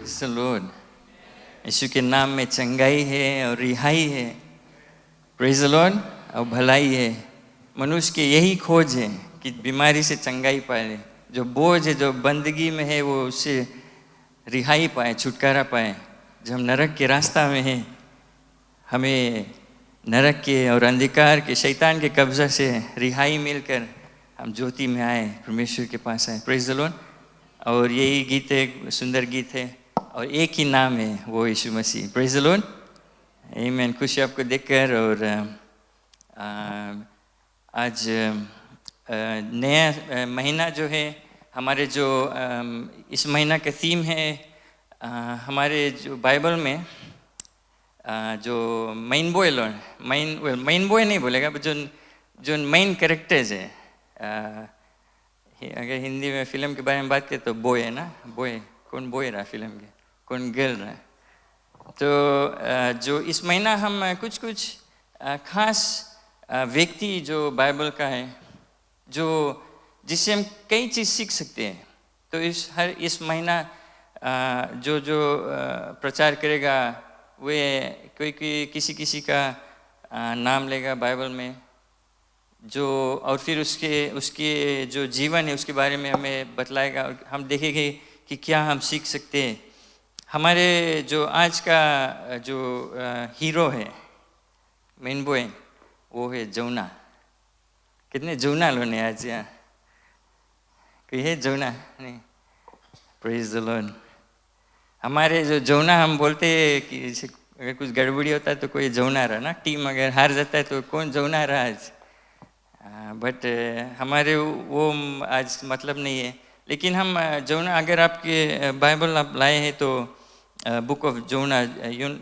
Praise the Lord. यीशु के नाम में चंगाई है और रिहाई है। Praise the Lord. और भलाई है। मनुष्य की यही खोज है कि बीमारी से चंगाई पाए, जो बोझ है, जो बंदगी में है, वो उससे रिहाई पाए, छुटकारा पाए। जब हम नरक के रास्ता में हैं, हमें नरक के और अंधकार के शैतान के कब्जा से रिहाई मिलकर हम ज्योति में आए, परमेश्वर के पास आए। Praise the Lord. और यही गीत एक सुंदर गीत है और एक ही नाम है, वो यीशु मसीह। Praise the Lord. आमीन। खुशी आपको देखकर। और आज नया महीना जो है, हमारे जो इस महीना का थीम है, हमारे जो बाइबल में जो मेन बॉय मेन बॉय नहीं बोलेगा, जो मेन कैरेक्टर्स है, अगर हिंदी में फिल्म के बारे में बात करें तो बॉय है ना। बॉय कौन बॉय रहा फिल्म के, कौन गर्ल रहा। तो जो इस महीना हम कुछ खास व्यक्ति जो बाइबल का है, जो जिससे हम कई चीज़ सीख सकते हैं। तो इस महीना जो प्रचार करेगा, वे कोई किसी का नाम लेगा बाइबल में, जो और फिर उसके जो जीवन है उसके बारे में हमें बतलाएगा और हम देखेंगे कि क्या हम सीख सकते हैं। हमारे जो आज का जो हीरो है, मेन बॉय, वो है जोना। कितने जोना लोग हैं आज यहाँ? कोई है जोना? नहीं। Praise the Lord. हमारे जो जोना हम बोलते हैं कि अगर कुछ गड़बड़ी होता है तो कोई जोना रहा ना। टीम अगर हार जाता है तो कौन जोना रहा आज। बट हमारे वो आज मतलब नहीं है। लेकिन हम जोना, अगर आपके बाइबल आप लाए हैं तो बुक ऑफ जोना,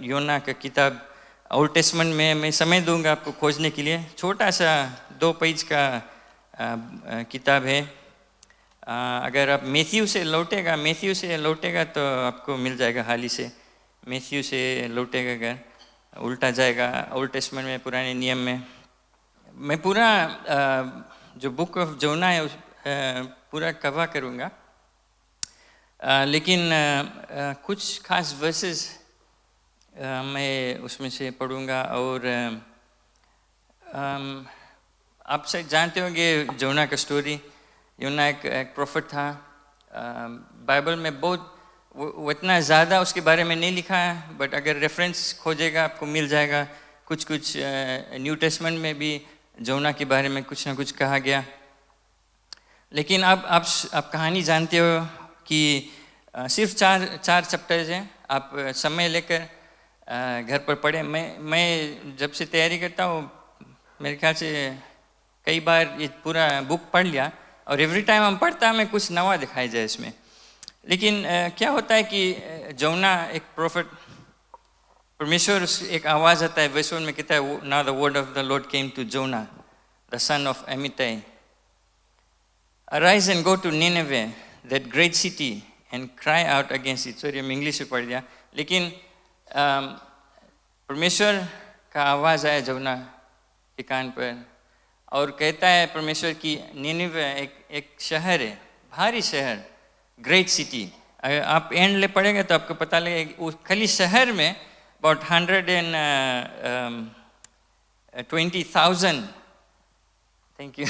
योना का किताब, ओल्ड टेस्टमेंट में मैं समय दूंगा आपको खोजने के लिए। छोटा सा 2 पेज का किताब है। अगर आप मैथ्यू से लौटेगा तो आपको मिल जाएगा हाल ही से। मैथ्यू से लौटेगा, अगर उल्टा जाएगा ओल्ड टेस्टमेंट में, पुराने नियम में। मैं पूरा जो बुक ऑफ जोना है पूरा कवर करूँगा, लेकिन कुछ खास वर्सेस मैं उसमें से पढ़ूँगा। और आप शायद जानते होंगे जोना का स्टोरी। योना एक प्रोफेट था। बाइबल में बहुत वो इतना ज़्यादा उसके बारे में नहीं लिखा है, बट अगर रेफरेंस खोजेगा आपको मिल जाएगा। कुछ न्यू टेस्टमेंट में भी जोना के बारे में कुछ ना कुछ कहा गया। लेकिन आप कहानी जानते हो कि सिर्फ चार चैप्टर्स हैं। आप समय लेकर घर पर पढ़ें। मैं जब से तैयारी करता हूँ, मेरे ख्याल से कई बार ये पूरा बुक पढ़ लिया, और एवरी टाइम हम पढ़ता हमें कुछ नवा दिखाई जाए इसमें। लेकिन क्या होता है कि जोना एक प्रोफेट, परमेश्वर एक आवाज़ आता है वर्स 1 में, कहता है, now the word of the Lord came to Jonah the son of Amittai, arise and go to Nineveh that great city and cry out against it. Sorry, हम इंग्लिश में पढ़ दिया। लेकिन परमेश्वर का आवाज़ आया जोना के कान पर, और कहता है परमेश्वर की निनेवे एक शहर है, भारी शहर, ग्रेट सिटी। अगर आप एंड ले पढ़ेंगे तो आपको पता लगेगा उस खाली शहर में अबाउट 120,000, थैंक यू,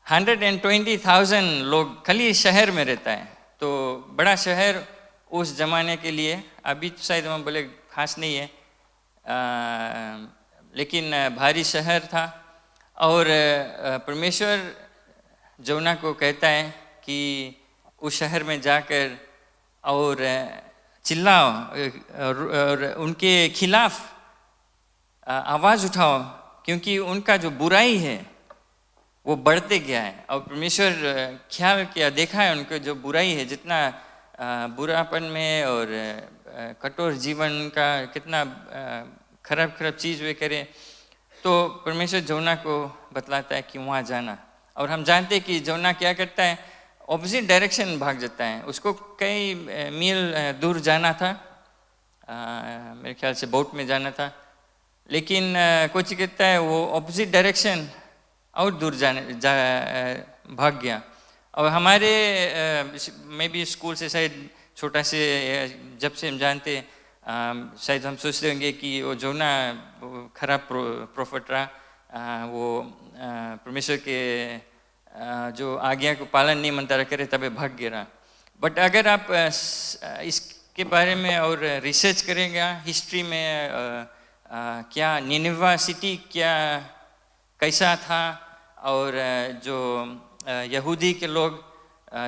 120,000 लोग खाली शहर में रहता है। तो बड़ा शहर उस जमाने के लिए। अभी तो शायद हम बोले खास नहीं है, लेकिन भारी शहर था। और परमेश्वर जोना को कहता है कि उस शहर में जाकर और चिल्लाओ और उनके खिलाफ आवाज़ उठाओ, क्योंकि उनका जो बुराई है वो बढ़ते गया है। और परमेश्वर ख्याल किया, देखा है उनको जो बुराई है, जितना बुरापन में और कठोर जीवन का कितना खराब चीज़ वे करे। तो परमेश्वर जोना को बतलाता है कि वहाँ जाना। और हम जानते हैं कि जोना क्या करता है, ऑपोजिट डायरेक्शन भाग जाता है। उसको कई मील दूर जाना था, मेरे ख्याल से बोट में जाना था, लेकिन कुछ कहता है वो ऑपोजिट डायरेक्शन और दूर भाग गया। और हमारे मैं भी स्कूल से शायद छोटा से जब से हम जानते शायद हम सोचते होंगे कि वो जोना खराब प्रोफेट रहा, वो परमेश्वर के जो आज्ञा को पालन नहीं मनता करे तबे भाग गिरा। बट अगर आप इसके बारे में और रिसर्च करेंगे हिस्ट्री में क्या निनिवा सिटी क्या कैसा था, और जो यहूदी के लोग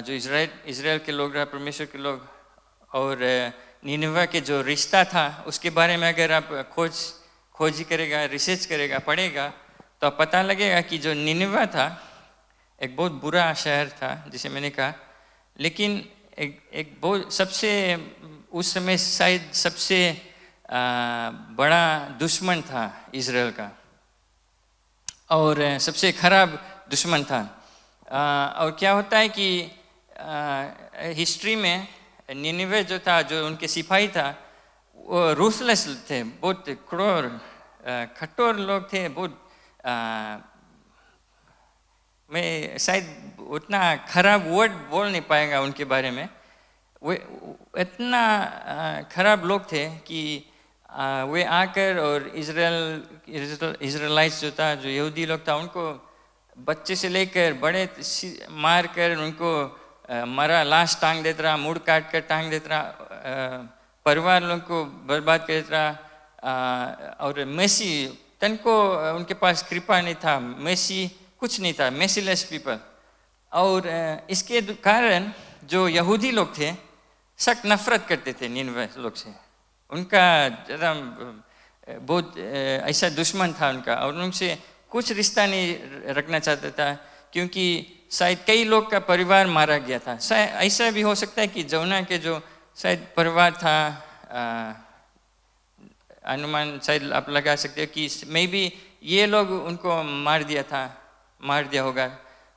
जो इज़राइल के लोग रहा, परमेश्वर के लोग, और निनिवा के जो रिश्ता था उसके बारे में अगर आप खोज करेगा, रिसर्च करेगा, पढ़ेगा, तो पता लगेगा कि जो निनिवा था एक बहुत बुरा शहर था जिसे मैंने कहा, लेकिन एक बहुत सबसे उस समय शायद सबसे बड़ा दुश्मन था इज़राइल का, और सबसे खराब दुश्मन था। और क्या होता है कि हिस्ट्री में निनिवे जो था, जो उनके सिपाही था, वो रूथलेस थे, बहुत क्रूर कठोर लोग थे, बहुत मैं शायद उतना खराब वर्ड बोल नहीं पाएगा उनके बारे में। वे इतना खराब लोग थे कि वे आकर और इज़राइलाइट्स जो था, जो यहूदी लोग था, उनको बच्चे से लेकर बड़े मार कर उनको मरा लाश टांग देता रहा, मुड़ काट कर टांग देता रहा, परिवार लोगों को बर्बाद कर देता रहा। और मेसी तन को उनके पास कृपा नहीं था, मेसी कुछ नहीं था, मेसीलेस पीपल। और इसके कारण जो यहूदी लोग थे सख्त नफरत करते थे निनिवे लोग से, उनका ज़्यादा बहुत ऐसा दुश्मन था उनका, और उनसे कुछ रिश्ता नहीं रखना चाहता था, क्योंकि शायद कई लोग का परिवार मारा गया था। शायद ऐसा भी हो सकता है कि जोना के जो शायद परिवार था, अनुमान शायद आप लगा सकते हो कि मे बी ये लोग उनको मार दिया होगा।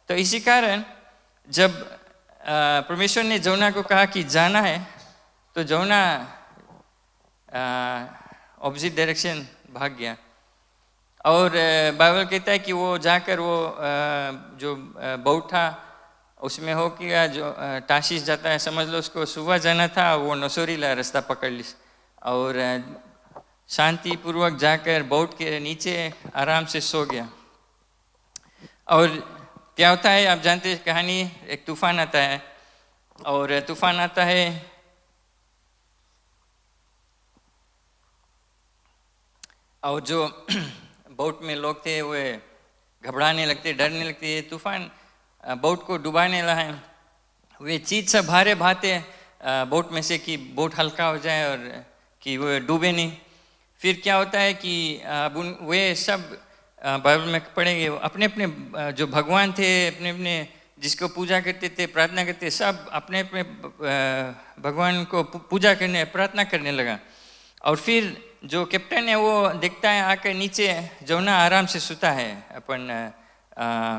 तो इसी कारण जब परमेश्वर ने जोना को कहा कि जाना है, तो जोना ऑपोजिट डायरेक्शन भाग गया। और बाइबल कहता है कि वो जाकर वो जो बोट था उसमें हो गया, जो टाशिश जाता है, समझ लो उसको सुबह जाना था, वो नसोरीला रास्ता पकड़ ली और शांतिपूर्वक जाकर बोट के नीचे आराम से सो गया। और क्या होता है आप जानते हैं कहानी, एक तूफान आता है, और तूफान आता है और जो बोट में लोग थे वो घबराने लगते, डरने लगते, तूफान बोट को डुबाने लगा है। वे चीज से भारे भाते बोट में से कि बोट हल्का हो जाए और कि वो डूबे नहीं। फिर क्या होता है कि वे सब बाइबल में पढ़ेंगे, अपने अपने जो भगवान थे, अपने अपने जिसको पूजा करते थे, प्रार्थना करते, सब अपने अपने भगवान को पूजा करने, प्रार्थना करने लगा। और फिर जो कैप्टन है वो देखता है आकर नीचे जोना आराम से सुता है, अपन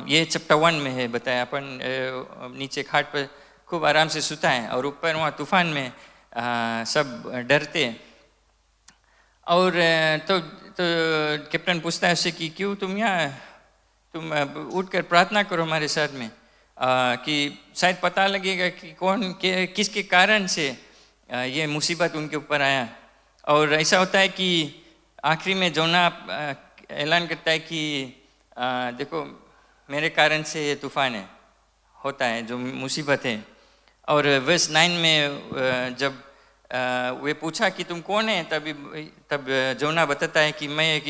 ये चैप्टर 1 में है बताया, अपन नीचे खाट पर खूब आराम से सुता है, और ऊपर वहाँ तूफान में सब डरते। और तो कैप्टन पूछता है उससे कि क्यों तुम यहाँ, तुम उठकर प्रार्थना करो हमारे साथ में, कि शायद पता लगेगा कि कौन किसके कारण से ये मुसीबत उनके ऊपर आया। और ऐसा होता है कि आखिरी में जोना ऐलान करता है कि देखो मेरे कारण से ये तूफान है, होता है जो मुसीबत है। और वर्स 9 में जब वे पूछा कि तुम कौन है, तब जोना बताता है कि मैं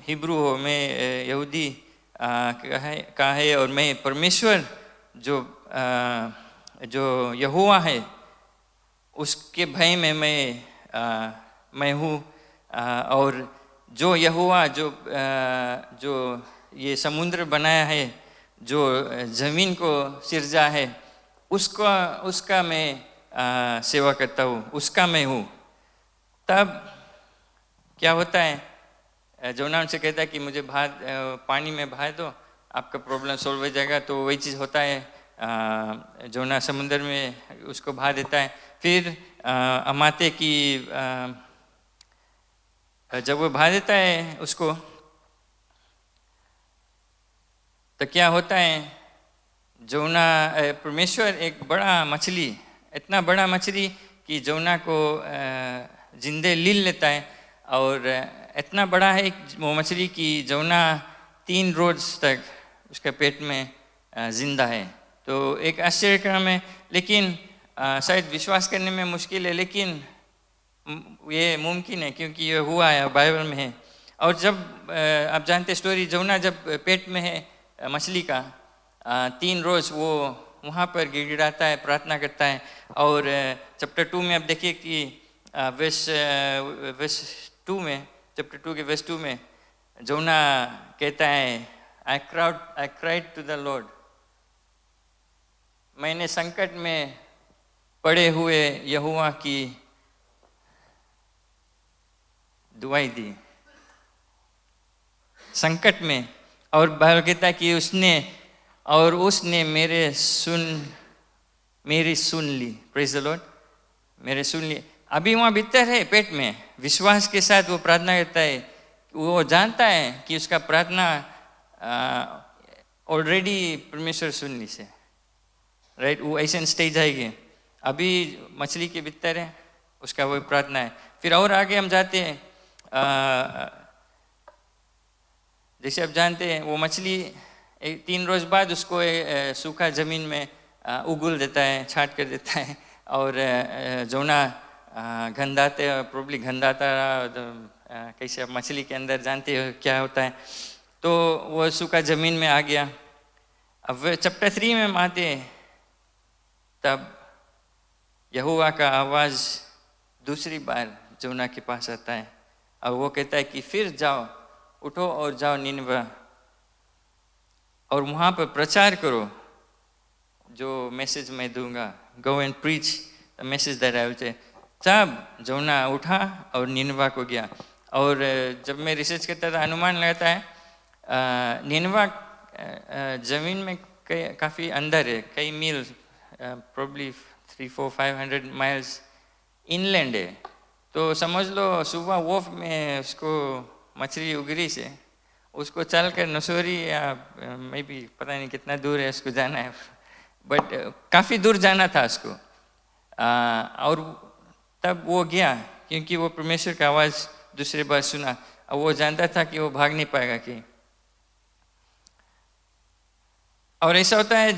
हिब्रू हो, मैं यहूदी का है, और मैं परमेश्वर जो यहोवा है उसके भय में मैं हूँ। और जो यहोवा जो ये समुद्र बनाया है, जो ज़मीन को सिरजा है, उसका मैं सेवा करता हूँ, उसका मैं हूँ। तब क्या होता है, जोना उनसे कहता है कि मुझे पानी में बहा दो, आपका प्रॉब्लम सॉल्व हो जाएगा। तो वही चीज़ होता है, जोना समुद्र में उसको बहा देता है। फिर अमाते की जब वो बहा देता है उसको, तो क्या होता है, जोना परमेश्वर एक बड़ा मछली इतना बड़ा मछली कि जोना को जिंदे लील लेता है, और इतना बड़ा है वो मछली कि जोना 3 रोज तक उसके पेट में जिंदा है। तो एक आश्चर्यक्रम है, लेकिन शायद विश्वास करने में मुश्किल है, लेकिन ये मुमकिन है क्योंकि ये हुआ है, बाइबल में है। और जब आप जानते स्टोरी, जोना जब पेट में है मछली का 3 रोज वो वहाँ पर गिड़गिड़ाता है, प्रार्थना करता है। और चैप्टर 2 में आप देखिए कि वर्स 2 में, चैप्टर 2 के वर्स 2 में जोना कहता है, I cried to the Lord, मैंने संकट में पड़े हुए यहोवा की दुआई दी, संकट में। और बाइबल कहता है कि उसने मेरी सुन ली। प्रेज द लॉर्ड, मेरे सुन ली। अभी वहाँ भीतर है पेट में, विश्वास के साथ वो प्रार्थना करता है। वो जानता है कि उसका प्रार्थना ऑलरेडी परमेश्वर सुन ली से, राइट। वो ऐसे स्टेज आएगी, अभी मछली के भीतर है, उसका वो प्रार्थना है। फिर और आगे हम जाते हैं, जैसे आप जानते हैं वो मछली 3 रोज बाद उसको सूखा जमीन में उगल देता है, छाट कर देता है। और जोना गंधाते, प्रोबली गंधाता, कैसे आप मछली के अंदर जानते हो क्या होता है। तो वो सूखा जमीन में आ गया। अब चैप्टर 3 में हम आते, तब यहोवा का आवाज़ दूसरी बार जोना के पास आता है, और वो कहता है कि फिर जाओ, उठो और जाओ निनवे, और वहाँ पर प्रचार करो जो मैसेज मैं दूंगा। Go and preach the message that I will say. तब जोना उठा और निनवा को गया। और जब मैं रिसर्च करता था, अनुमान लगाता है निनवा ज़मीन में काफ़ी अंदर है, कई मील, प्रोबली 300-400-500 माइल्स इनलैंड है। तो समझ लो सुबह वोफ में उसको मछली उगरी से उसको चल कर नसोरी या मैं भी पता नहीं कितना दूर है उसको जाना है, बट काफ़ी दूर जाना था उसको। और तब वो गया क्योंकि वो परमेश्वर का आवाज़ दूसरी बार सुना, और वो जानता था कि वो भाग नहीं पाएगा कि। और ऐसा होता है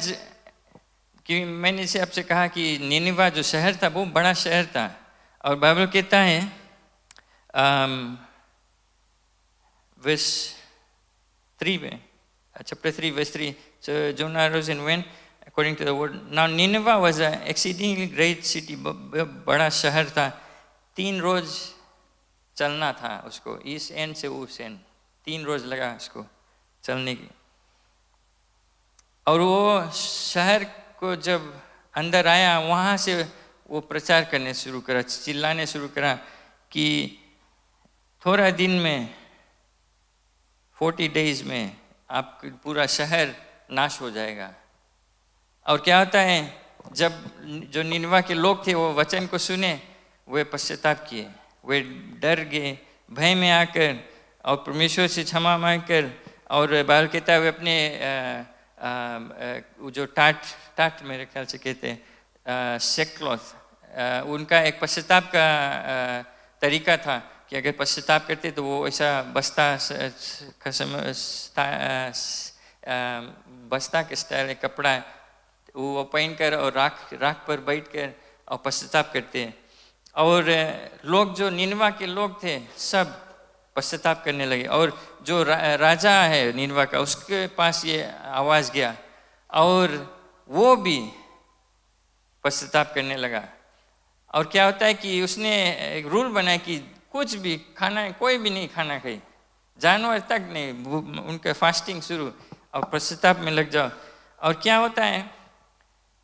कि मैंने इसे आपसे कहा कि निनिवा जो शहर था वो बड़ा शहर था, और बाइबल कहता है verse 3 में, chapter 3 verse 3, so Jonah arose and went according to the word. Now Nineveh was an exceedingly great city, बड़ा शहर था। 3 रोज चलना था उसको, इस एंड से उस एंड 3 रोज लगा उसको चलने की। और वो शहर को जब अंदर आया, वहाँ से वो प्रचार करने शुरू करा, चिल्लाने शुरू करा कि थोड़ा दिन में 40 डेज में आप पूरा शहर नाश हो जाएगा। और क्या होता है, जब जो निनवा के लोग थे वो वचन को सुने, वे पश्चाताप किए, वे डर गए भय में आकर, और परमेश्वर से क्षमा मांगकर। और बाइबल कहता है वे अपने जो टाट मेरे ख्याल से कहते हैं सेक्लॉथ, उनका एक पश्चाताप का तरीका था कि अगर पश्चाताप करते तो वो ऐसा बस्ता के स्टाइल कपड़ा वो पहन कर और राख पर बैठ कर और पश्चाताप करते हैं। और लोग जो निनवा के लोग थे सब पश्चाताप करने लगे। और जो राजा है निनवा का, उसके पास ये आवाज़ गया और वो भी पश्चाताप करने लगा। और क्या होता है कि उसने एक रूल बनाया कि कुछ भी खाना है, कोई भी नहीं खाना खाई, जानवर तक नहीं, उनका फास्टिंग शुरू और पश्चाताप में लग जाओ। और क्या होता है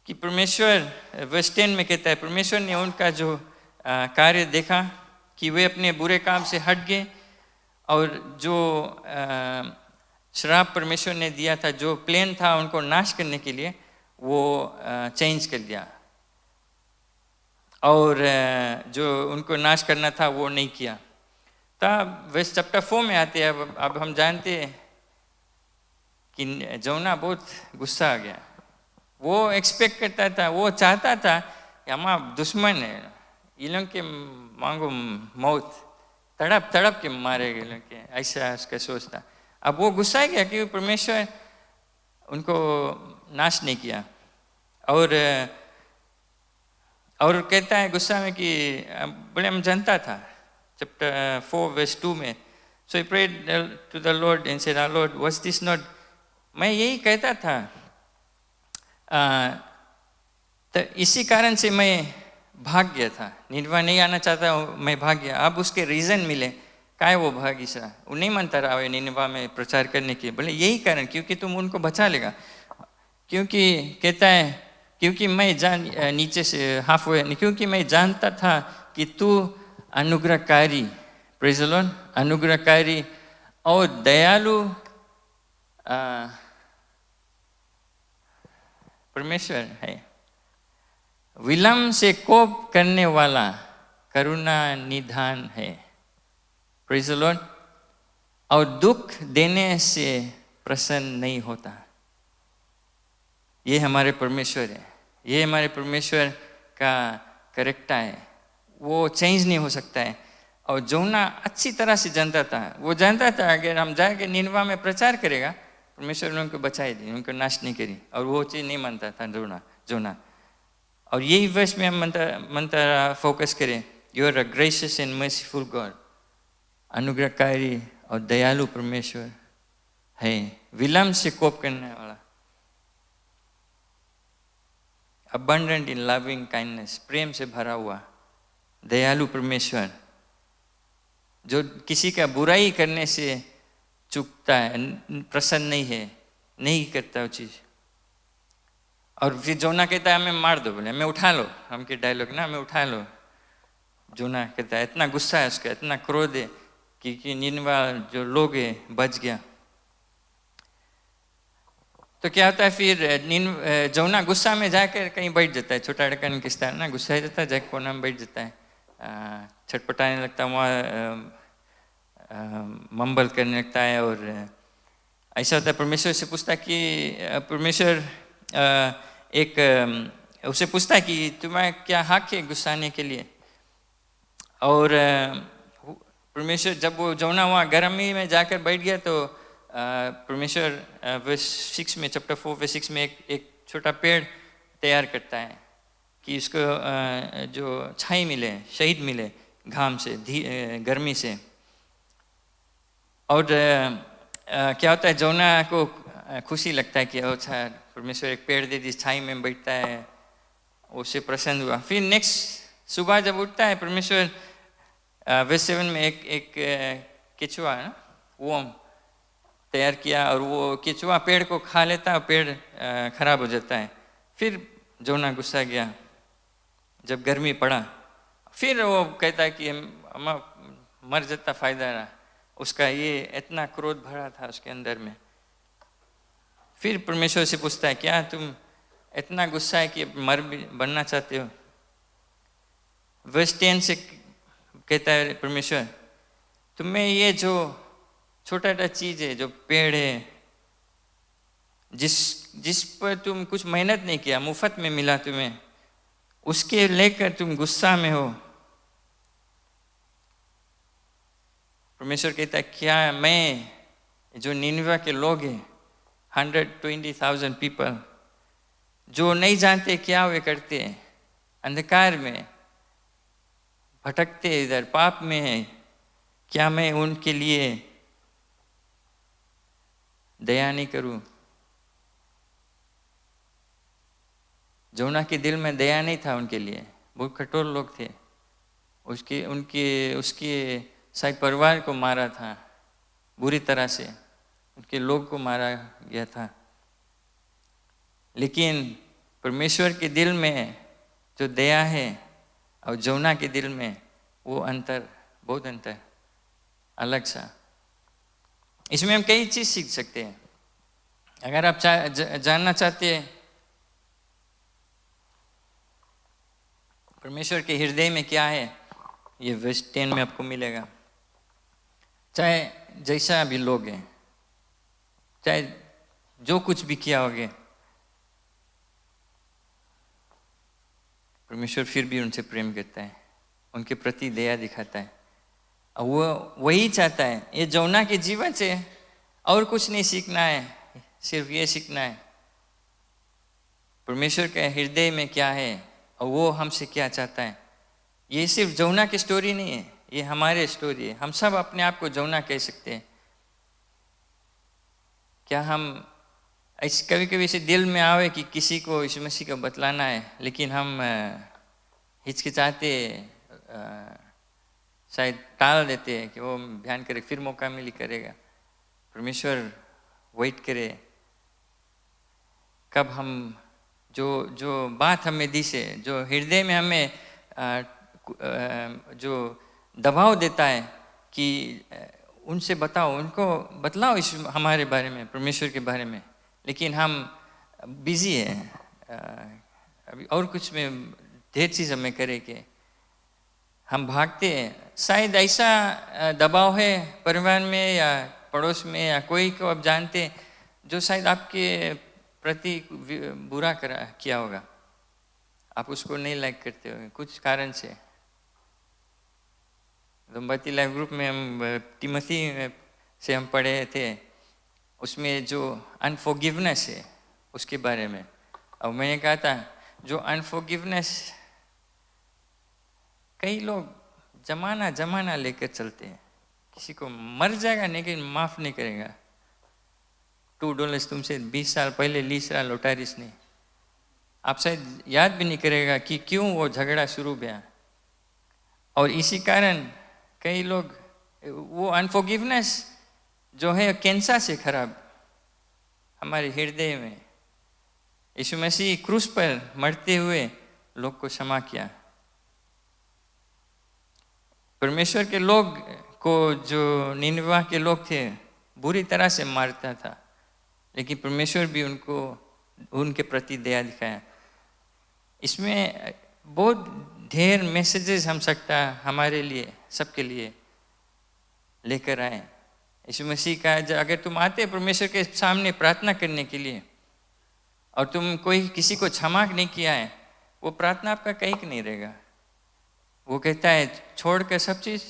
कि परमेश्वर वर्स 10 में कहता है, परमेश्वर ने उनका जो कार्य देखा कि वे अपने बुरे काम से हट गए, और जो श्राप परमेश्वर ने दिया था, जो प्लान था उनको नाश करने के लिए, वो चेंज कर दिया, और जो उनको नाश करना था वो नहीं किया। तब वर्स चैप्टर 4 में आते हैं। अब हम जानते हैं कि जोना बहुत गुस्सा आ गया। वो एक्सपेक्ट करता था, वो चाहता था हमारा दुश्मन है, ये लोग के मांगो मौत, तड़प तड़प के मारेगा लोग के, ऐसा उसका सोचता। अब वो गुस्सा गया कि परमेश्वर उनको नाश नहीं किया, और कहता है गुस्सा में कि बोले हम जानता था, चैप्टर 4 वर्स 2 में, so he prayed to the Lord and said, Lord was this not, मैं यही कहता था, तो इसी कारण से मैं भाग गया था, निन्वा नहीं आना चाहता मैं भाग गया। अब उसके रीजन मिले, काय वो भाग इसरा, वो नहीं मानता रहा निन्वा में प्रचार करने के, बोले यही कारण, क्योंकि तुम उनको बचा लेगा, क्योंकि कहता है क्योंकि मैं नीचे से हाफ हुए, क्योंकि मैं जानता था कि तू अनुग्रहकारी, प्रेज़ द लॉर्ड, अनुग्रहकारी और दयालु परमेश्वर है, विलम्ब से कोप करने वाला करुणा निधान है, प्रेज़ द लॉर्ड, और दुख देने से प्रसन्न नहीं होता। ये हमारे परमेश्वर है, ये हमारे परमेश्वर का कैरेक्टर है, वो चेंज नहीं हो सकता है। और जोना अच्छी तरह से जानता था, वो जानता था अगर हम जाके निन्वा में प्रचार करेगा, परमेश्वर ने उनको बचाई दी, उनको नाश नहीं करी, और वो चीज़ नहीं मानता था जोना। और यही वर्ष में हम मंत्र फोकस करें, you are a gracious and merciful God, अनुग्रहकारी और दयालु परमेश्वर है, विलम्ब से कोप करने वाला, abundant in loving kindness, प्रेम से भरा हुआ दयालु परमेश्वर, जो किसी का बुराई करने से चूकता है, प्रसन्न नहीं है, नहीं करता वो चीज़। और फिर जोना कहता है हमें मार दो, बोले हमें उठा लो, हम के डायलॉग ना, हमें उठा लो। जोना कहता है इतना गुस्सा है उसका, इतना क्रोध है कि निन्वा जो लोग है बच गया। तो क्या होता है फिर जोना गुस्सा में जाकर कहीं बैठ जाता है, छोटा लड़का किस्ता है ना, गुस्सा ही जाता है, जाके कोना में बैठ जाता है, छटपटाने लगता है, वहाँ मंबल करने लगता है। और ऐसा होता है, परमेश्वर से पूछता कि परमेश्वर उसे पूछता है कि तुम्हें क्या हक है गुस्साने के लिए। और परमेश्वर जब वो जोना वहाँ गर्मी में जाकर बैठ गया, तो परमेश्वर वर्स 6 में, चैप्टर 4 वर्स 6 में एक छोटा पेड़ तैयार करता है कि उसको जो छाई मिले, शहीद मिले घाम से, गर्मी से। और क्या होता है, जोना को खुशी लगता है कि अच्छा परमेश्वर एक पेड़ दे दी, छाई में बैठता है, उससे प्रसन्न हुआ। फिर नेक्स्ट सुबह जब उठता है, परमेश्वर वर्स 7 में एक केचुआ है ना, वर्म तैयार किया, और वो केचुआ पेड़ को खा लेता है, पेड़ खराब हो जाता है। फिर जोना गुस्सा गया जब गर्मी पड़ा, फिर वो कहता है कि मर जाता फायदा रहा, उसका ये इतना क्रोध भरा था उसके अंदर में। फिर परमेश्वर से पूछता है क्या तुम इतना गुस्सा है कि बनना चाहते हो। वर्स 10 से कहता है परमेश्वर, तुम्हें ये जो छोटा सा चीज है, जो पेड़ है, जिस पर तुम कुछ मेहनत नहीं किया, मुफ्त में मिला तुम्हें, उसके लेकर तुम गुस्सा में हो। परमेश्वर कहता है क्या मैं, जो निन्वा के लोग हैं 120,000 पीपल, जो नहीं जानते क्या वे करते हैं, अंधकार में भटकते, इधर पाप में है, क्या मैं उनके लिए दया नहीं करूं? जोना के दिल में दया नहीं था उनके लिए, बहुत कठोर लोग थे, उसके शायद परिवार को मारा था बुरी तरह से, उनके लोग को मारा गया था। लेकिन परमेश्वर के दिल में जो दया है और जोना के दिल में वो अंतर, बहुत अंतर, अलग सा। इसमें हम कई चीज सीख सकते हैं। अगर आप जानना चाहते हैं परमेश्वर के हृदय में क्या है, ये वर्स 10 में आपको मिलेगा। चाहे जैसा भी लोग हैं, चाहे जो कुछ भी किया होगे, परमेश्वर फिर भी उनसे प्रेम करता है, उनके प्रति दया दिखाता है। और वो वही चाहता है। ये जोना के जीवन से और कुछ नहीं सीखना है, सिर्फ ये सीखना है परमेश्वर के हृदय में क्या है और वो हमसे क्या चाहता है। ये सिर्फ जोना की स्टोरी नहीं है, ये हमारे स्टोरी है। हम सब अपने आप को जोना कह सकते हैं। क्या हम ऐसे कभी कभी से दिल में आवे कि किसी को यीशु मसीह को बतलाना है, लेकिन हम हिचकिचाते, शायद टाल देते हैं कि वो ध्यान करे, फिर मौका मिली करेगा। परमेश्वर वेट करे कब हम जो बात हमें दी से, जो हृदय में हमें जो दबाव देता है कि उनसे बताओ, उनको बतलाओ इस हमारे बारे में, परमेश्वर के बारे में, लेकिन हम बिजी हैं अभी और कुछ में ढेर चीज़ हमें करे कि हम भागते हैं। शायद ऐसा दबाव है परिवार में या पड़ोस में या कोई को आप जानते हैं जो शायद आपके प्रति बुरा किया होगा, आप उसको नहीं लाइक करते हो कुछ कारण से। दंपति लाइफ ग्रुप में हम टिमोथी से हम पढ़े थे, उसमें जो अनफॉरगिवनेस है उसके बारे में। और मैंने कहा था जो अनफॉरगिवनेस, कई लोग जमाना लेकर चलते हैं, किसी को मर जाएगा लेकिन माफ नहीं करेगा। $2 तुमसे 20 साल पहले लीस रहा लौटारिस नहीं, आप शायद याद भी नहीं करेगा कि क्यों वो झगड़ा शुरू हुआ। और इसी कारण कई लोग, वो अनफॉरगिवनेस जो है कैंसर से खराब हमारे हृदय में। यीशु मसीह क्रूस पर मरते हुए लोग को क्षमा किया। परमेश्वर के लोग को, जो निनवा के लोग थे, बुरी तरह से मारता था, लेकिन परमेश्वर भी उनको उनके प्रति दया दिखाया। इसमें बहुत ढेर मैसेजेस हम सकता हमारे लिए, सबके लिए लेकर आए। यीशु मसीह का अगर तुम आते परमेश्वर के सामने प्रार्थना करने के लिए और तुम कोई किसी को क्षमा नहीं किया है, वो प्रार्थना आपका कहीं का नहीं रहेगा। वो कहता है छोड़ कर सब चीज़,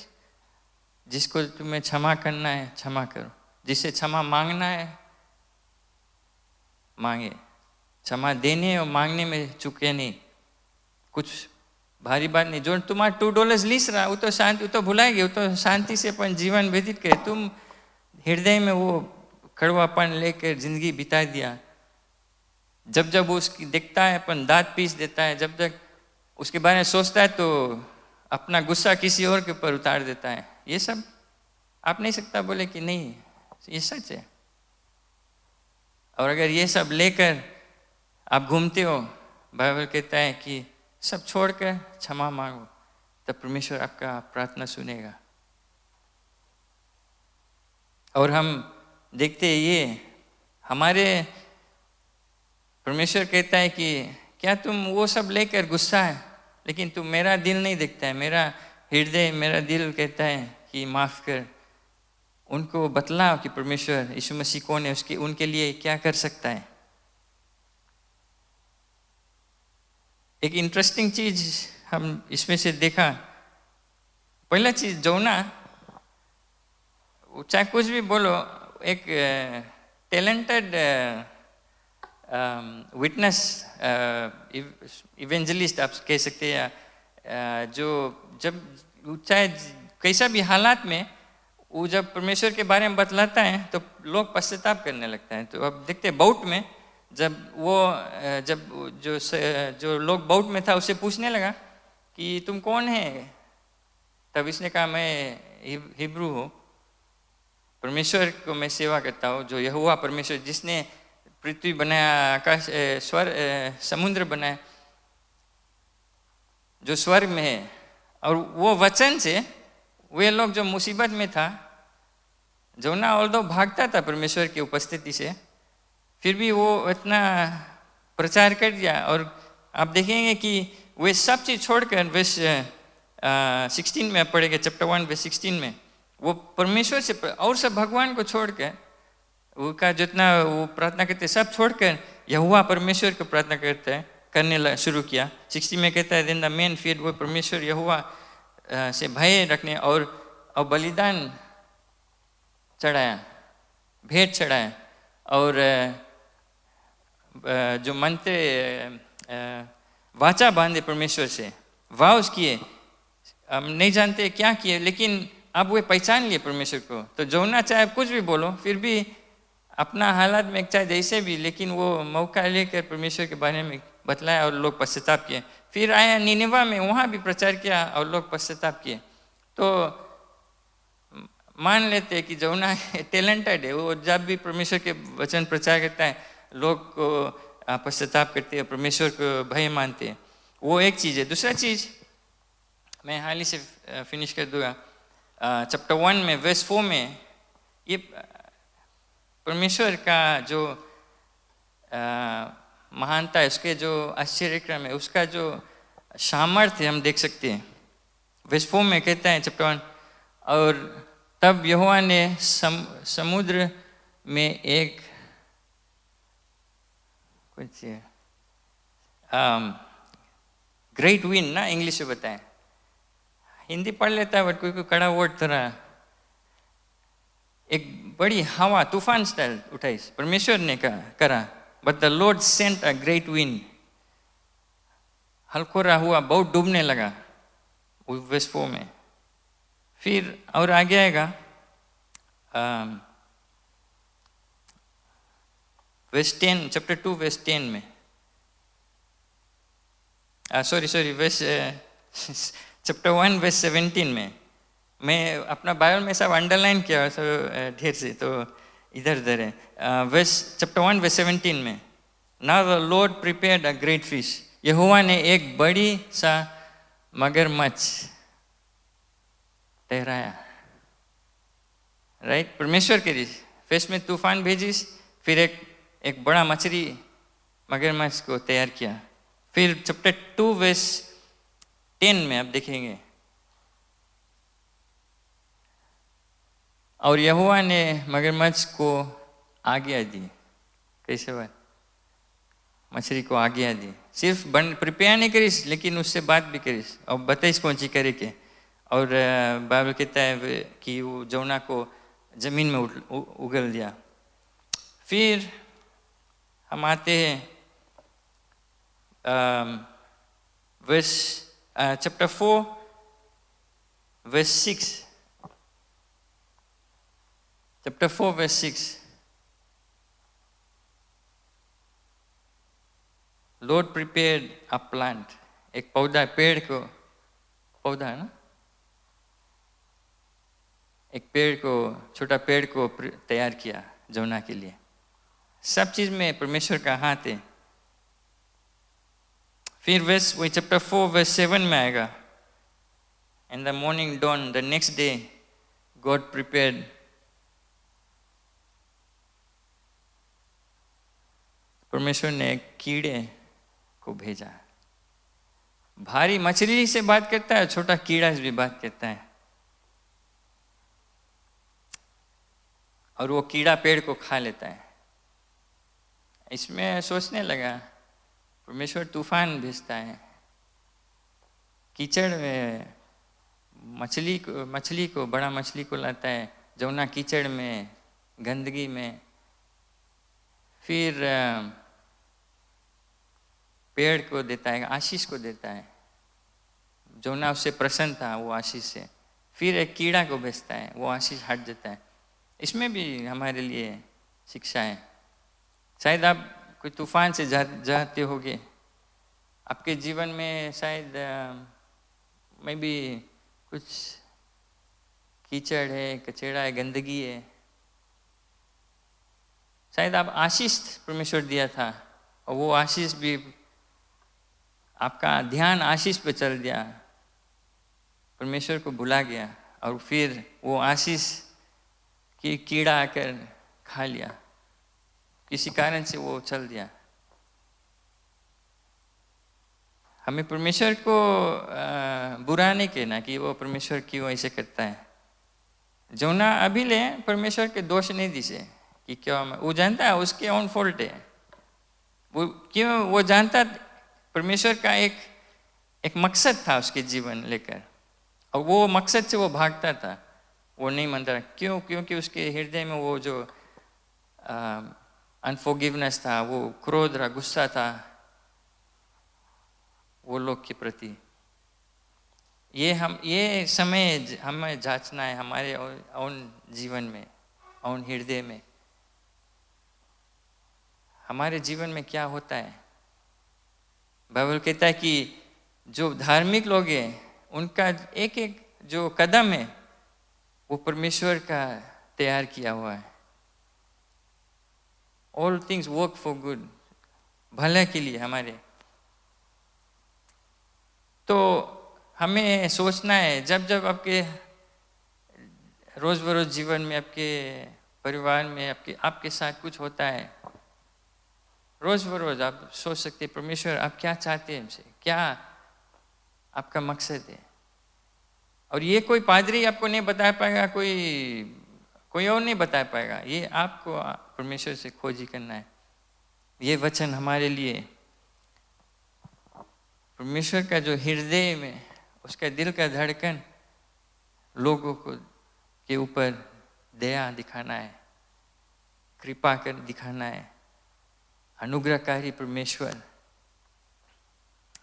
जिसको तुम्हें क्षमा करना है क्षमा करो, जिसे क्षमा मांगना है मांगे। क्षमा देने और मांगने में चुके नहीं, कुछ भारी बात नहीं। जो तुम्हारा $2 लीस रहा वो तो शांति, वो तो भुलाएगी, वो तो शांति से अपन जीवन व्यतीत करे। तुम हृदय में वो कड़वापन लेकर जिंदगी बिता दिया। जब जब वो उसकी देखता है अपन दांत पीस देता है, जब तक उसके बारे में सोचता है तो अपना गुस्सा किसी और के ऊपर उतार देता है। ये सब आप नहीं सकता बोले कि नहीं, ये सच है। और अगर ये सब लेकर आप घूमते हो, बाइबल कहता है कि सब छोड़कर क्षमा मांगो, तब परमेश्वर आपका प्रार्थना सुनेगा। और हम देखते हैं ये हमारे परमेश्वर कहता है कि क्या तुम वो सब लेकर गुस्सा है, लेकिन तुम मेरा दिल नहीं देखता है। मेरा हृदय, मेरा दिल कहता है कि माफ़ कर। उनको बतलाओ कि परमेश्वर यीशु मसीह कौन है, उसके उनके लिए क्या कर सकता है। एक इंटरेस्टिंग चीज हम इसमें से देखा, पहला चीज जोना, चाहे कुछ भी बोलो, एक टैलेंटेड विटनेस इवेंजलिस्ट आप कह सकते हैं, जो जब चाहे कैसा भी हालात में वो जब परमेश्वर के बारे में बतलाता है तो लोग पश्चाताप करने लगता है। तो अब देखते हैं बाउट में जब जो लोग बाउट में था उससे पूछने लगा कि तुम कौन है, तब इसने कहा मैं हिब्रू हूँ, परमेश्वर को मैं सेवा करता हूँ, जो यहोवा परमेश्वर जिसने पृथ्वी बनाया, आकाश समुद्र बनाया, जो स्वर्ग में है। और वो वचन से वे लोग जो मुसीबत में था, जोना ऑल्दो भागता था परमेश्वर की उपस्थिति से, फिर भी वो इतना प्रचार कर दिया। और आप देखेंगे कि वे सब चीज़ छोड़कर वर्स 16 में पढ़ेंगे, चैप्टर 1 वर्स 16 में, वो परमेश्वर से और सब भगवान को छोड़कर, उसका जितना वो प्रार्थना करते सब छोड़कर यहोवा परमेश्वर को प्रार्थना करते हैं। करने शुरू किया। 60 में कहता है, देन द मैन फियर्ड, वो परमेश्वर यहोवा से भय रखने और बलिदान चढ़ाया, भेंट चढ़ाया, और जो मंत्र वाचा बांधे परमेश्वर से, वाउस किए, हम नहीं जानते क्या किए, लेकिन अब वे पहचान लिए परमेश्वर को। तो जोना चाहे कुछ भी बोलो, फिर भी अपना हालात में चाहे जैसे भी, लेकिन वो मौका लेकर परमेश्वर के बारे में बतलाया और लोग पश्चाताप किए। फिर आया निनेवा में, वहाँ भी प्रचार किया और लोग पश्चाताप किए। तो मान लेते हैं कि जोना टैलेंटेड है, वो जब भी परमेश्वर के वचन प्रचार करता है लोग को पश्चाताप करते हैं, परमेश्वर को भय मानते हैं। वो एक चीज़ है। दूसरा चीज़ मैं हाल ही से फिनिश कर दूंगा। चैप्टर 1 में वर्स 4 में ये परमेश्वर का जो महानता है, उसके जो आश्चर्यक्रम है, उसका जो सामर्थ्य हम देख सकते हैं। वर्स 4 में कहता है चैप्टर 1, और तब यहोवा ने समुद्र में एक कुछ ग्रेट विंड ना इंग्लिश में बताएं, हिंदी पढ़ लेता है बट कोई कड़ा वर्ड थोड़ा, एक बड़ी हवा तूफान स्टाइल उठाई परमेश्वर ने करा। But the Lord sent a great wind, हल्कोरा हुआ, बहुत डूबने लगा वर्स 4 में। फिर और आगे आएगा वर्स 10, चैप्टर 2 वर्स 10 में, सॉरी वर्स चैप्टर 1 वर्स 17 में। मैं अपना बाइबल में सब अंडरलाइन किया ढेर से, तो इधर उधर है। वर्स चैप्टर 1 वर्स 17 में, now the Lord prepared a great fish, यहोवा ने एक बड़ी सा मगरमच्छ ठहराया। राइट, परमेश्वर के लिए फेस में तूफान भेजिस, फिर एक बड़ा मछली मगरमच्छ को तैयार किया। फिर चैप्टर 2 वर्स 10 में आप देखेंगे, और यहोवा ने मगरमच्छ को आज्ञा दी। कैसे बात, मछली को आज्ञा दी, सिर्फ प्रिपेयर नहीं करीस, लेकिन उससे बात भी करीस और बताइस कौन सी करे के। और बाइबल कहता है कि वो जोना को जमीन में उगल दिया। फिर हम आते हैं verse chapter 4 verse 6, chapter 4 verse 6, Lord prepared a plant, एक पौधा, पेड़ को, पौधा है ना, एक पेड़ को, छोटा पेड़ को तैयार किया जोना के लिए। सब चीज में परमेश्वर का हाथ है। फिर वर्स वही चैप्टर 4 वर्स 7 में आएगा, in the morning dawn the next day God prepared, परमेश्वर ने कीड़े को भेजा। भारी मछली से बात करता है, छोटा कीड़ा से भी बात करता है, और वो कीड़ा पेड़ को खा लेता है। इसमें सोचने लगा, परमेश्वर तूफान भेजता है, कीचड़ में मछली को बड़ा मछली को लाता है, जोना कीचड़ में, गंदगी में। फिर पेड़ को देता है, आशीष को देता है, जोना उससे प्रसन्न था वो आशीष से। फिर एक कीड़ा को भेजता है, वो आशीष हट जाता है। इसमें भी हमारे लिए शिक्षा है। शायद आप कोई तूफान से जाते होगे आपके जीवन में, शायद में भी कुछ कीचड़ है, कचरा है, गंदगी है। शायद आप आशीष परमेश्वर दिया था और वो आशीष भी, आपका ध्यान आशीष पे चल दिया, परमेश्वर को भुला गया, और फिर वो आशीष की कीड़ा आकर खा लिया, किसी कारण से वो चल दिया। हमें परमेश्वर को बुरा नहीं कहना कि वो परमेश्वर क्यों ऐसे करता है। जोना अभी ले परमेश्वर के दोष नहीं दिसे कि क्यों, वो जानता है उसके ओन फॉल्ट है, वो क्यों, वो जानता परमेश्वर का एक मकसद था उसके जीवन लेकर, और वो मकसद से वो भागता था, वो नहीं मानता। क्यों? क्योंकि उसके हृदय में वो जो अनफॉरगिवनेस था, वो क्रोध रहा, गुस्सा था वो लोग के प्रति। ये समय हमें जांचना है हमारे उन जीवन में, उन हृदय में, हमारे जीवन में क्या होता है। बाइबल कहता है कि जो धार्मिक लोग हैं उनका एक एक जो कदम है वो परमेश्वर का तैयार किया हुआ है। All things work for good, भले के लिए हमारे। तो हमें सोचना है, जब जब आपके रोज बरोज जीवन में, आपके परिवार में, आपके साथ कुछ होता है, रोज बरोज आप सोच सकते हैं परमेश्वर आप क्या चाहते हैं हमसे, क्या आपका मकसद है। और ये कोई पादरी आपको नहीं बता पाएगा, कोई और नहीं बता पाएगा, ये आपको परमेश्वर से खोजी करना है। ये वचन हमारे लिए, परमेश्वर का जो हृदय में उसका दिल का धड़कन, लोगों को के ऊपर दया दिखाना है, कृपा कर दिखाना है, अनुग्रहकारी परमेश्वर।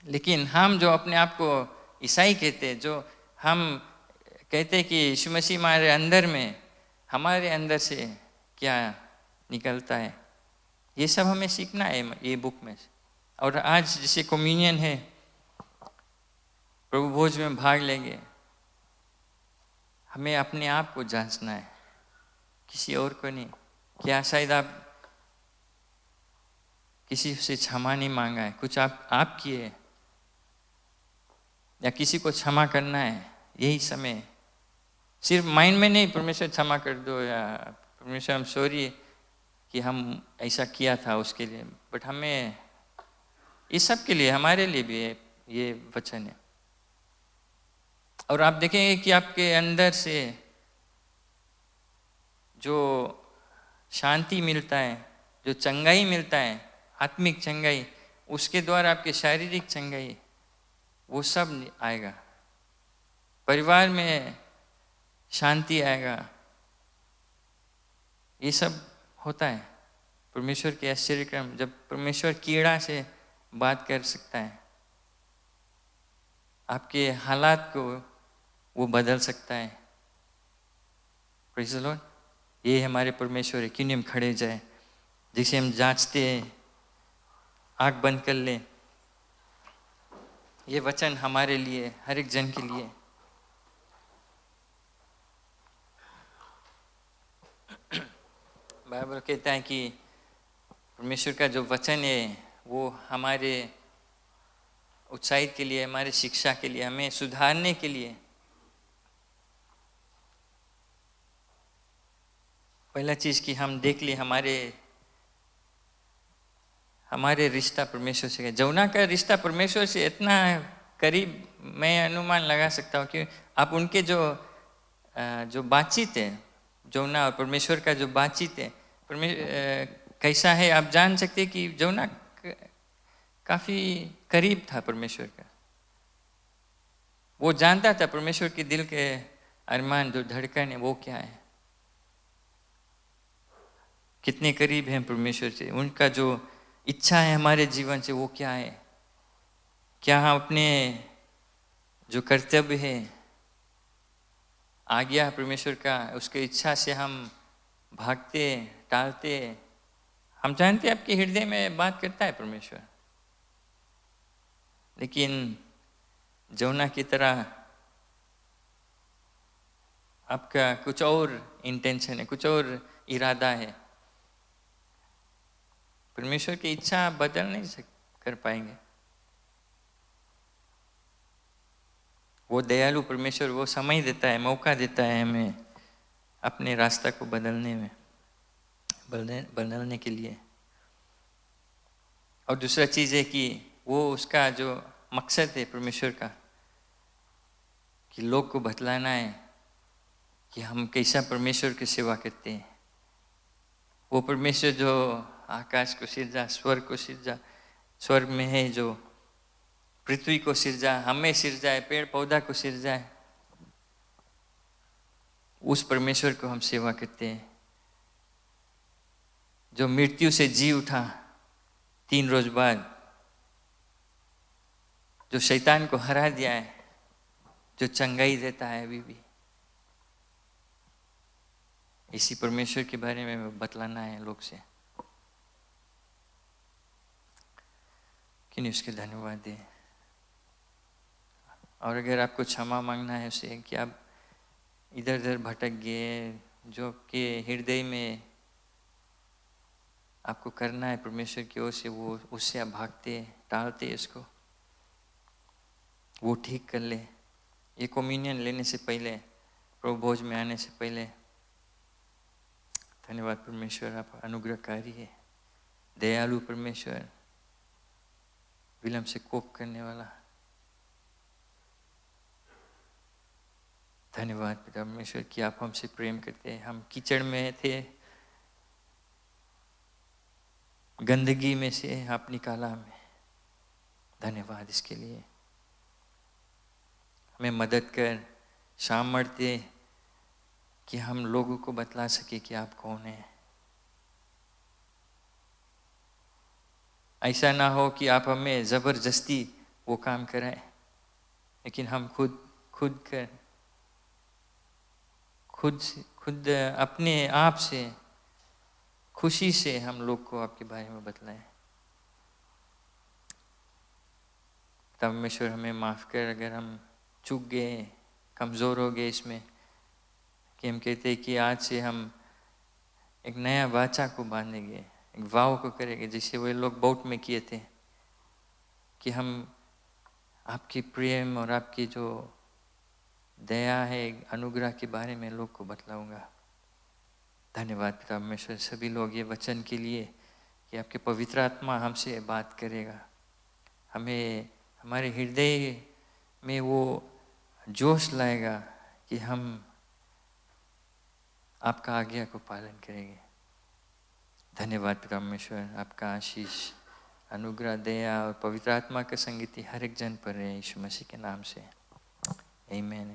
लेकिन हम जो अपने आप को ईसाई कहते हैं, जो हम कहते हैं कि यीशु मसीह हमारे अंदर में, हमारे अंदर से क्या निकलता है, ये सब हमें सीखना है ये बुक में। और आज जैसे कम्युनियन है, प्रभु भोज में भाग लेंगे, हमें अपने आप को जांचना है, किसी और को नहीं। क्या शायद आप किसी से क्षमा नहीं मांगा है, कुछ आप किए, या किसी को क्षमा करना है, यही समय। सिर्फ माइंड में नहीं परमेश्वर क्षमा कर दो, या परमेश्वर हम सॉरी कि हम ऐसा किया था उसके लिए, बट हमें इस सब के लिए, हमारे लिए भी ये वचन है। और आप देखेंगे कि आपके अंदर से जो शांति मिलता है, जो चंगाई मिलता है, आत्मिक चंगाई, उसके द्वारा आपके शारीरिक चंगाई, वो सब आएगा। परिवार में शांति आएगा, ये सब होता है परमेश्वर के आश्चर्यक्रम। जब परमेश्वर कीड़ा से बात कर सकता है, आपके हालात को वो बदल सकता है। Praise the Lord. ये हमारे परमेश्वर है। क्यों नहीं हम खड़े जाए, जिसे हम जांचते हैं, आँख बंद कर लें। ये वचन हमारे लिए, हर एक जन के लिए। बाइबल कहता है कि परमेश्वर का जो वचन है वो हमारे उत्साहित के लिए, हमारे शिक्षा के लिए, हमें सुधारने के लिए। पहला चीज कि हम देख लिए हमारे रिश्ता परमेश्वर से। जौना का रिश्ता परमेश्वर से इतना करीब, मैं अनुमान लगा सकता हूँ कि आप उनके जो बातचीत है, जौना और परमेश्वर का जो बातचीत है, कैसा है, आप जान सकते हैं कि जौना काफी करीब था परमेश्वर का। वो जानता था परमेश्वर के दिल के अरमान, जो धड़कन है वो क्या है, कितने करीब हैं परमेश्वर से, उनका जो इच्छा है हमारे जीवन से वो क्या है, क्या हम अपने जो कर्तव्य है, आज्ञा परमेश्वर का, उसके इच्छा से हम भागते, टालते। हम जानते हैं आपके हृदय में बात करता है परमेश्वर, लेकिन जौना की तरह आपका कुछ और इंटेंशन है, कुछ और इरादा है। परमेश्वर की इच्छा बदल नहीं कर पाएंगे। वो दयालु परमेश्वर, वो समय देता है, मौका देता है हमें अपने रास्ता को बदलने के लिए। और दूसरा चीज है कि वो उसका जो मकसद है परमेश्वर का, कि लोग को बतलाना है कि हम कैसा परमेश्वर की सेवा करते हैं। वो परमेश्वर जो आकाश को सिरजा, स्वर्ग को सिरजा, स्वर्ग में है, जो पृथ्वी को सिरजा, हमें सिरजाए, पेड़ पौधा को सिरजाए, उस परमेश्वर को हम सेवा करते हैं। जो मृत्यु से जी उठा 3 रोज बाद, जो शैतान को हरा दिया है, जो चंगाई देता है अभी भी, इसी परमेश्वर के बारे में बतलाना है लोग से कि नहीं उसके धन्यवाद दे। और अगर आपको क्षमा मांगना है उसे कि आप इधर उधर भटक गए, जो कि हृदय में आपको करना है परमेश्वर की ओर से, वो उससे आप भागते टालते इसको, वो ठीक कर ले। ये कम्युनियन लेने से पहले, प्रभु भोज में आने से पहले, धन्यवाद परमेश्वर, आप अनुग्रहकारी है, दयालु परमेश्वर, विलंब से कोप करने वाला। धन्यवाद पिता परमेश्वर कि आप हमसे प्रेम करते हैं। हम कीचड़ में थे, गंदगी में से आप निकाला हमें, धन्यवाद इसके लिए। हमें मदद कर, सामर्थ्य कि हम लोगों को बतला सके कि आप कौन हैं। ऐसा ना हो कि आप हमें जबरदस्ती वो काम कराएं, लेकिन हम खुद अपने आप से खुशी से हम लोग को आपके बारे में बतलाएं। तब परमेश्वर हमें माफ़ कर अगर हम चूक गए, कमज़ोर हो गए इसमें, कि हम कहते हैं कि आज से हम एक नया वाचा को बांधेंगे, एक वाव को करेंगे, जैसे वे लोग बोट में किए थे, कि हम आपकी प्रेम और आपकी जो दया है, अनुग्रह के बारे में लोग को बतलाऊंगा। धन्यवाद पिता परमेश्वर सभी लोग ये वचन के लिए कि आपके पवित्र आत्मा हमसे बात करेगा, हमें हमारे हृदय में वो जोश लाएगा कि हम आपका आज्ञा को पालन करेंगे। धन्यवाद पिता परमेश्वर, आपका आशीष, अनुग्रह, दया और पवित्र आत्मा का संगति हर एक जन पर है, यीशु मसीह के नाम से, आमीन।